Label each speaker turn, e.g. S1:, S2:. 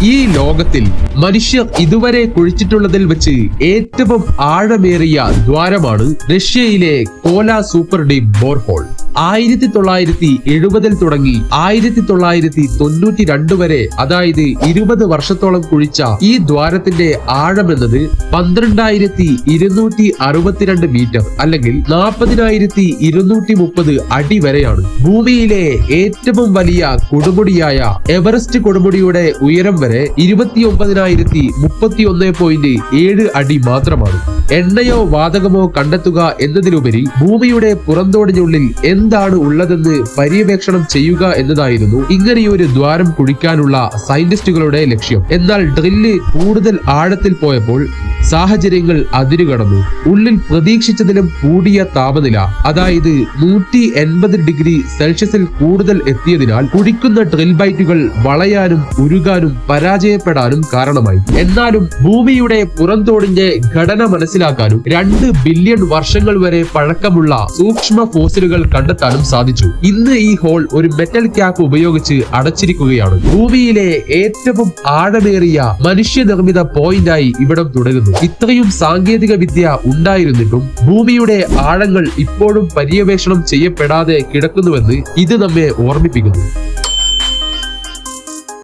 S1: ഈ ലോകത്തിൽ മനുഷ്യർ ഇതുവരെ കുഴിച്ചിട്ടുള്ളതിൽ വെച്ച് ഏറ്റവും ആഴമേറിയ ദ്വാരമാണ് റഷ്യയിലെ കോല സൂപ്പർ ഡീപ് ബോർഹോൾ. 1970 തുടങ്ങി 1992 വരെ, അതായത് 20 വർഷത്തോളം കുഴിച്ച ഈ ദ്വാരത്തിന്റെ ആഴമെന്നത് 12,262 മീറ്റർ അല്ലെങ്കിൽ 40,230 അടി വരെയാണ്. ഭൂമിയിലെ ഏറ്റവും വലിയ കൊടുമുടിയായ എവറസ്റ്റ് കൊടുമുടിയുടെ ഉയരം വരെ 29,031.7 അടി മാത്രമാണ്. എണ്ണയോ വാതകമോ കണ്ടെത്തുക എന്നതിലുപരി ഭൂമിയുടെ പുറന്തോടിനുള്ളിൽ എന്താണ് ഉള്ളതെന്ന് പര്യവേക്ഷണം ചെയ്യുക എന്നതായിരുന്നു ഇങ്ങനെയൊരു ദ്വാരം കുഴിക്കാനുള്ള സയന്റിസ്റ്റുകളുടെ ലക്ഷ്യം. എന്നാൽ ഡ്രില്ല് കൂടുതൽ ആഴത്തിൽ പോയപ്പോൾ സാഹചര്യങ്ങൾ അതിരുകടന്നു. ഉള്ളിൽ പ്രതീക്ഷിച്ചതിലും കൂടിയ താപനില, അതായത് 180 ഡിഗ്രി സെൽഷ്യസിൽ കൂടുതൽ എത്തിയതിനാൽ കുഴിക്കുന്ന ഡ്രിൽ ബൈറ്റുകൾ വളയാനും ഉരുകാനും പരാജയപ്പെടാനും കാരണമായി. എന്നാലും ഭൂമിയുടെ പുറന്തോടിന്റെ ഘടന മനസ്സിലാക്കാനും 2 ബില്യൺ വർഷങ്ങൾ വരെ പഴക്കമുള്ള സൂക്ഷ്മ ഫോസിലുകൾ കണ്ടെത്താനും സാധിച്ചു. ഇന്ന് ഈ ഹോൾ ഒരു മെറ്റൽ ക്യാപ്പ് ഉപയോഗിച്ച് അടച്ചിരിക്കുകയാണ്. ഭൂമിയിലെ ഏറ്റവും ആഴമേറിയ മനുഷ്യനിർമ്മിത പോയിന്റായി ഇവിടം തുടരുന്നു. ഇത്രയും സാങ്കേതിക വിദ്യ ഉണ്ടായിരുന്നിട്ടും ഭൂമിയുടെ ആഴങ്ങൾ ഇപ്പോഴും പര്യവേക്ഷണം ചെയ്യപ്പെടാതെ കിടക്കുന്നുവെന്ന് ഇത് നമ്മെ ഓർമ്മിപ്പിക്കുന്നു.